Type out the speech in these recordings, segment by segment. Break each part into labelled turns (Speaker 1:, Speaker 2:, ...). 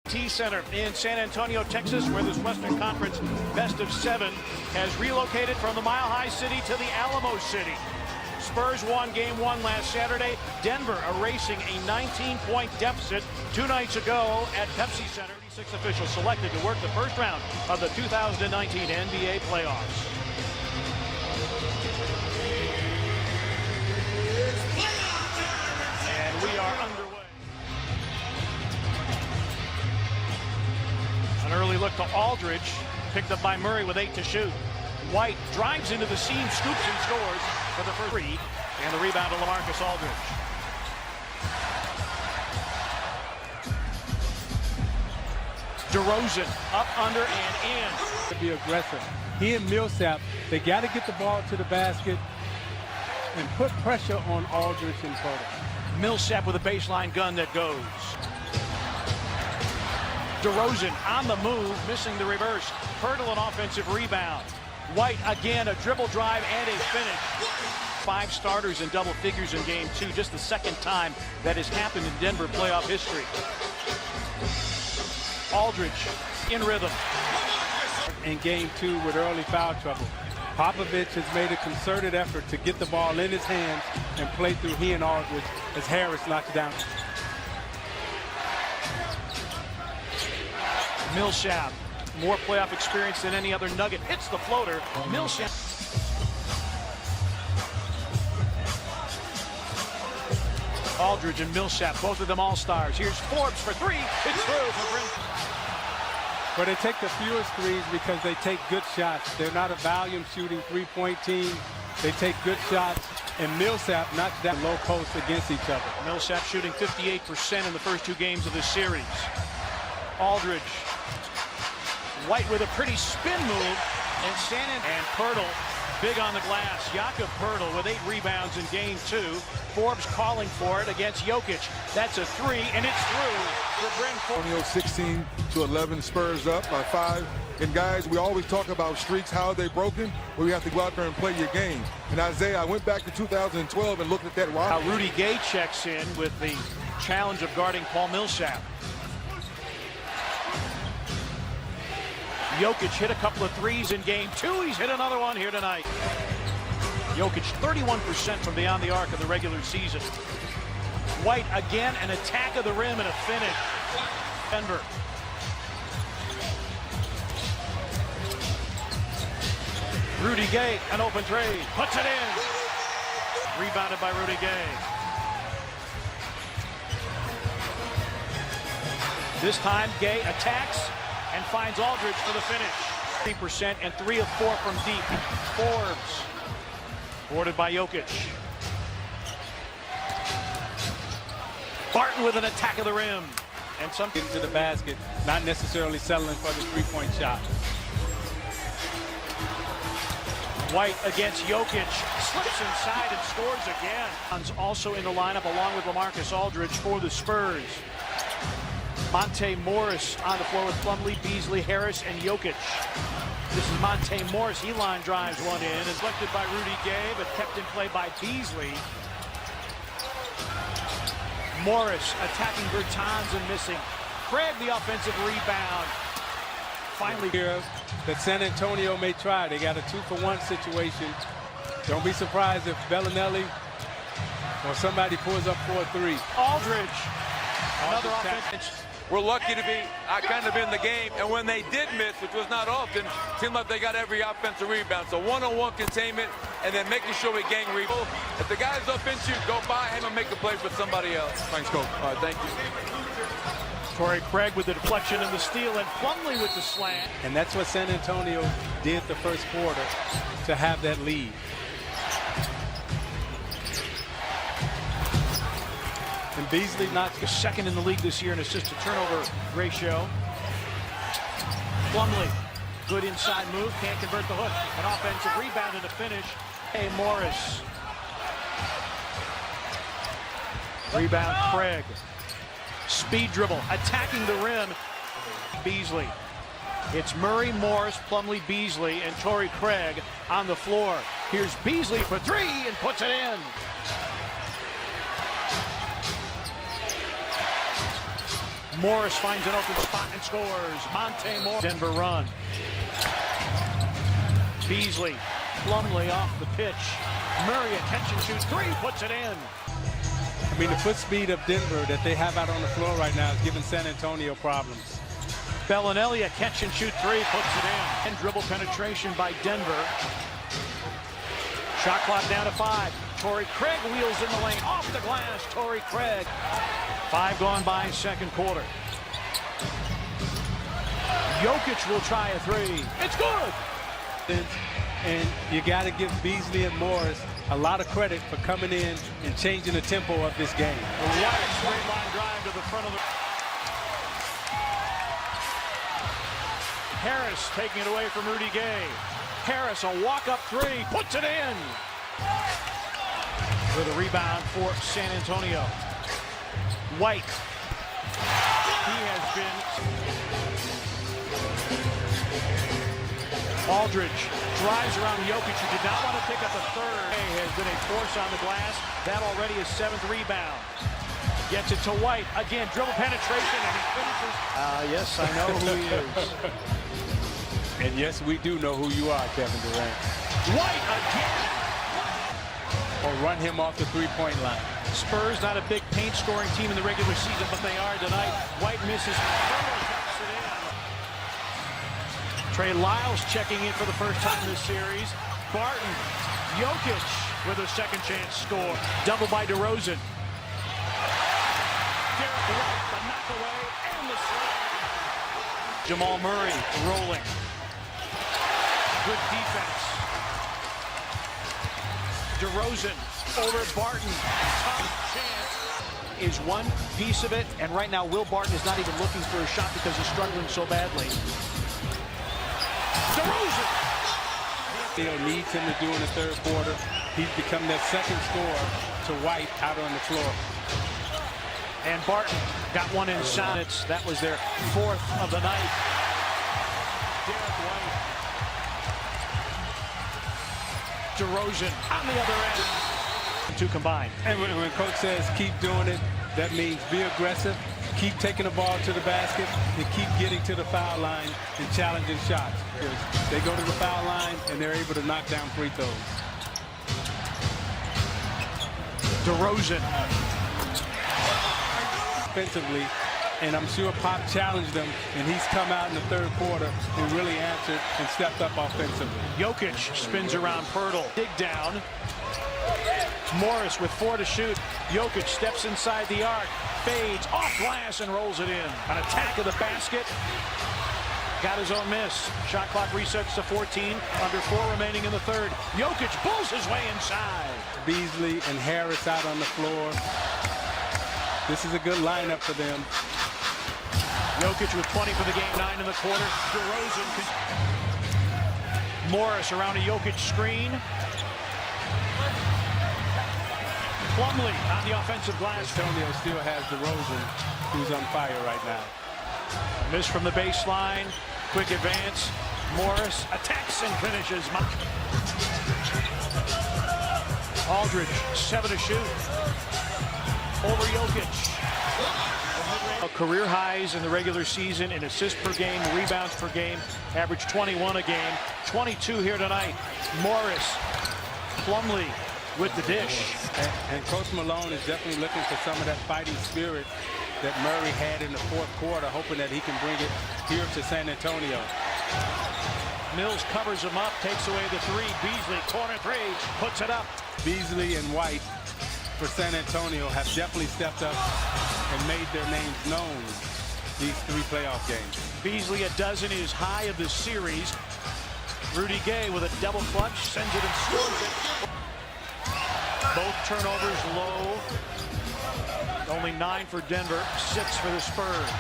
Speaker 1: Center in San Antonio, Texas, where this Western Conference best of 7 has relocated from the Mile High City to the Alamo City. Spurs won Game 1 last Saturday. Denver erasing a 19-point deficit 2 nights ago at Pepsi Center. 36 officials selected to work the first round of the 2019 NBA playoffs. And we are underway. An early look to Aldridge, picked up by Murray with 8 to shoot. White drives into the seam, scoops and scores for the first 3, and the rebound to LaMarcus Aldridge. DeRozan up, under, and in.
Speaker 2: To be aggressive. He and Millsap, they got to get the ball to the basket and put pressure on Aldridge and Potter.
Speaker 1: Millsap with a baseline gun that goes. DeRozan on the move, missing the reverse. Pirtle an offensive rebound. White again, a dribble drive and a finish. 5 starters in double figures in Game 2, just the second time that has happened in Denver playoff history. Aldridge in rhythm.
Speaker 2: In Game 2 with early foul trouble. Popovich has made a concerted effort to get the ball in his hands and play through he and Aldridge as Harris knocks down.
Speaker 1: Millsap, more playoff experience than any other Nugget, hits the floater. Millsap. Aldridge and Millsap, both of them all-stars. Here's Forbes for 3. It's through for Bryn.
Speaker 2: But they take the fewest threes because they take good shots. They're not a volume shooting three-point team. They take good shots, and Millsap knocks down low posts against each other.
Speaker 1: Millsap shooting 58% in the first 2 games of this series. Aldridge. White with a pretty spin move, and Pirtle big on the glass. Jakob Pirtle with 8 rebounds in Game 2. Forbes calling for it against Jokic. That's a 3, and it's through for Bryn Forbes.
Speaker 3: 16-11, Spurs up by 5. And guys, we always talk about streaks, how are they broken? Well, you have to go out there and play your game. And Isaiah, I went back to 2012 and looked at that.
Speaker 1: Now Rudy Gay checks in with the challenge of guarding Paul Millsap. Jokic hit a couple of 3s in Game 2. He's hit another one here tonight. Jokic 31% from beyond the arc of the regular season. White again, an attack of the rim and a finish. Denver. Rudy Gay, an open trade, puts it in. Rebounded by Rudy Gay. This time Gay attacks and finds Aldridge for the finish. 3% and 3 of 4 from deep. Forbes, boarded by Jokic. Barton with an attack of the rim. And some
Speaker 2: into the basket, not necessarily settling for the three-point shot.
Speaker 1: White against Jokic, slips inside and scores again. Also in the lineup along with LaMarcus Aldridge for the Spurs. Monte Morris on the floor with Plumlee, Beasley, Harris, and Jokic. This is Monte Morris. He line drives one in, deflected by Rudy Gay, but kept in play by Beasley. Morris attacking Bertans and missing. Craig the offensive rebound. Finally
Speaker 2: here that San Antonio may try. They got a 2-for-1 situation. Don't be surprised if Bellinelli or somebody pulls up for a 3.
Speaker 1: Aldridge, another offense.
Speaker 4: We're lucky to be kind of in the game, and when they did miss, which was not often, it seemed like they got every offensive rebound. So one-on-one containment, and then making sure we gang rebound. If the guy's up into you, go by him and make a play for somebody else.
Speaker 3: Thanks, Coach.
Speaker 4: All right, thank you.
Speaker 1: Torrey Craig with the deflection and the steal, and Plumlee with the slant.
Speaker 2: And that's what San Antonio did the first quarter to have that lead. And Beasley knocks
Speaker 1: second in the league this year in assist-to-turnover ratio. Plumlee, good inside move, can't convert the hook. An offensive rebound and a finish. Hey, Morris. Rebound, Craig. Speed dribble, attacking the rim. Beasley. It's Murray, Morris, Plumlee, Beasley, and Torrey Craig on the floor. Here's Beasley for 3 and puts it in. Morris finds an open spot and scores. Monte Morris. Denver run. Beasley. Plumlee off the pitch. Murray, a catch and shoot three, puts it in.
Speaker 2: I mean, the foot speed of Denver that they have out on the floor right now is giving San Antonio problems.
Speaker 1: Bellinelli, a catch and shoot three, puts it in. And dribble penetration by Denver. Shot clock down to 5. Torrey Craig wheels in the lane, off the glass. Torrey Craig. 5 gone by second quarter. Jokic will try a three. It's good.
Speaker 2: And you got to give Beasley and Morris a lot of credit for coming in and changing the tempo of this game.
Speaker 1: White straight line drive to the front of the. Harris taking it away from Rudy Gay. Harris, a walk-up three, puts it in. With a rebound for San Antonio. White. He has been. Aldridge drives around Jokic, who did not want to pick up a third. Has been a force on the glass. That already is 7th rebound. Gets it to White. Again, dribble penetration, and he finishes.
Speaker 2: Yes, I know who he is. And yes, we do know who you are, Kevin Durant.
Speaker 1: White again.
Speaker 2: Or run him off the three-point line.
Speaker 1: Spurs not a big paint-scoring team in the regular season, but they are tonight. White misses. Taps it in. Trey Lyles checking in for the first time in this series. Barton. Jokic with a second chance score. Double by DeRozan. Derek White, the knockaway, and the slam. Jamal Murray rolling. Good defense. DeRozan over Barton. Tough chance is one piece of it, and right now Will Barton is not even looking for a shot because he's struggling so badly. DeRozan!
Speaker 2: Still needs him to do in the third quarter. He's become that second scorer to White out on the floor.
Speaker 1: And Barton got one inside. That was their 4th of the night. Derek White. DeRozan on the other end. 2 combined.
Speaker 2: And when coach says keep doing it, that means be aggressive, keep taking the ball to the basket, and keep getting to the foul line and challenging shots. They go to the foul line and they're able to knock down free throws.
Speaker 1: DeRozan.
Speaker 2: Offensively, and I'm sure Pop challenged him, and he's come out in the third quarter and really answered and stepped up offensively.
Speaker 1: Jokic spins around Pirtle. Dig down. Morris with 4 to shoot. Jokic steps inside the arc, fades off glass and rolls it in. An attack of the basket. Got his own miss. Shot clock resets to 14. Under 4 remaining in the third. Jokic pulls his way inside.
Speaker 2: Beasley and Harris out on the floor. This is a good lineup for them.
Speaker 1: Jokic with 20 for the game, 9 in the quarter. DeRozan. Morris around a Jokic screen. Plumlee on the offensive glass.
Speaker 2: Antonio still has DeRozan, who's on fire right now.
Speaker 1: Miss from the baseline. Quick advance. Morris attacks and finishes. Aldridge, 7 to shoot. Over Jokic. Career highs in the regular season in assists per game, rebounds per game, average 21 a game. 22 here tonight. Morris, Plumlee with the dish.
Speaker 2: And Coach Malone is definitely looking for some of that fighting spirit that Murray had in the fourth quarter, hoping that he can bring it here to San Antonio.
Speaker 1: Mills covers him up, takes away the 3. Beasley, corner 3, puts it up.
Speaker 2: Beasley and White for San Antonio have definitely stepped up and made their names known these 3 playoff games.
Speaker 1: Beasley, a dozen, is high of the series. Rudy Gay with a double clutch, sends it and scores it. Both turnovers low. Only 9 for Denver, 6 for the Spurs.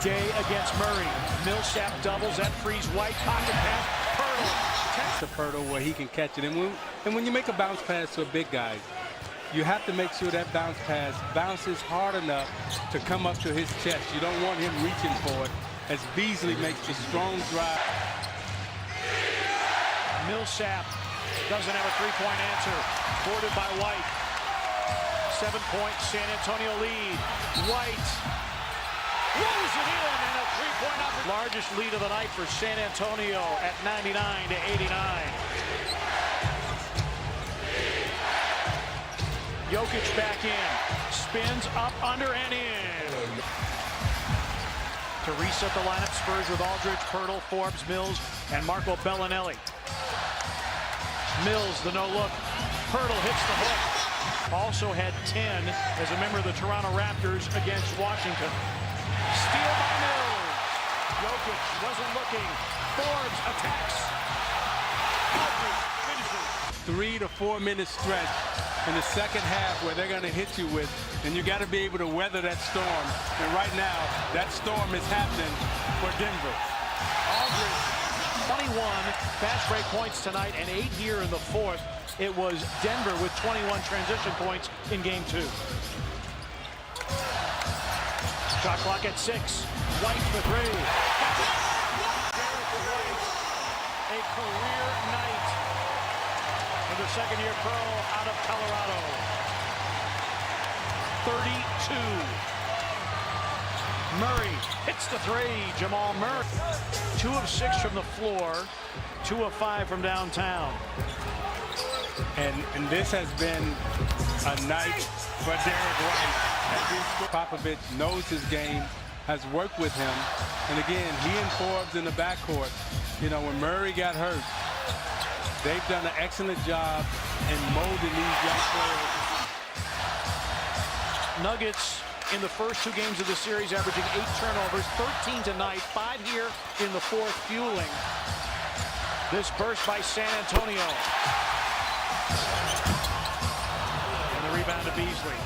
Speaker 1: Gay against Murray. Millsap doubles, that frees White. Pocket pass, Pirtle.
Speaker 2: To Pirtle where he can catch it. And when you make a bounce pass to a big guy, you have to make sure that bounce pass bounces hard enough to come up to his chest. You don't want him reaching for it as Beasley makes the strong drive.
Speaker 1: Millsap doesn't have a 3-point answer. Boarded by White. 7-point San Antonio lead. White rolls it in, and a three-point opportunity. Largest lead of the night for San Antonio at 99-89. Jokic back in, spins up, under, and in. To reset the lineup, Spurs with Aldridge, Pirtle, Forbes, Mills, and Marco Bellinelli. Mills, the no-look. Pirtle hits the hook. Also had 10 as a member of the Toronto Raptors against Washington. Steal by Mills. Jokic wasn't looking. Forbes attacks. Aldridge finishes.
Speaker 2: 3 to 4 minute stretch in the second half where they're going to hit you with, and you got to be able to weather that storm. And right now, that storm is happening for Denver.
Speaker 1: Aldridge, 21 fast break points tonight and 8 here in the fourth. It was Denver with 21 transition points in game 2. Shot clock at 6. White for 3. A career night for the second-year pro out of Colorado. 32. Murray hits the 3. Jamal Murray. 2 of 6 from the floor. 2 of 5 from downtown.
Speaker 2: And this has been a night for Derek White. Popovich knows his game, has worked with him. And again, he and Forbes in the backcourt. You know, when Murray got hurt, they've done an excellent job in molding these young players.
Speaker 1: Nuggets in the first 2 games of the series averaging 8 turnovers, 13 tonight, 5 here in the fourth, fueling this burst by San Antonio. And the rebound to Beasley.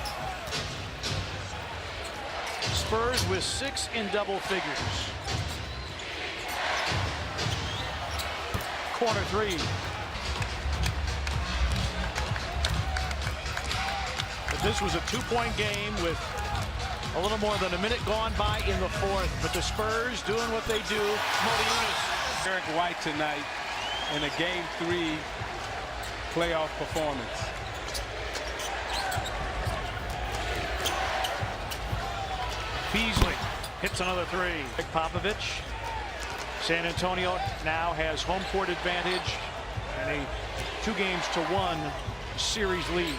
Speaker 1: Spurs with 6 in double figures. Corner 3. But this was a 2-point game with a little more than a minute gone by in the fourth. But the Spurs doing what they do. Modiunas.
Speaker 2: Derek White tonight in a game 3 playoff performance.
Speaker 1: Beasley hits another 3. Popovich. San Antonio now has home court advantage and a 2-1 series lead.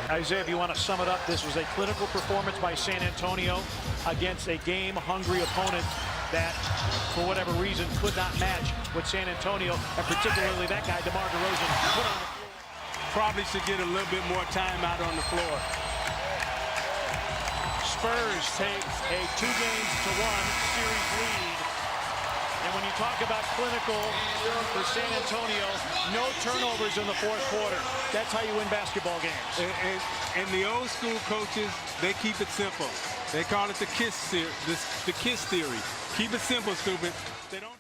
Speaker 1: Isaiah, if you want to sum it up, this was a clinical performance by San Antonio against a game-hungry opponent that, for whatever reason, could not match what San Antonio, and particularly that guy, DeMar DeRozan, put on the floor.
Speaker 2: Probably should get a little bit more time out on the floor.
Speaker 1: Spurs take a 2-1 series lead. And when you talk about clinical for San Antonio, no turnovers in the fourth quarter. That's how you win basketball games.
Speaker 2: And the old school coaches, they keep it simple. They call it the KISS theory. Keep it simple, stupid. They don't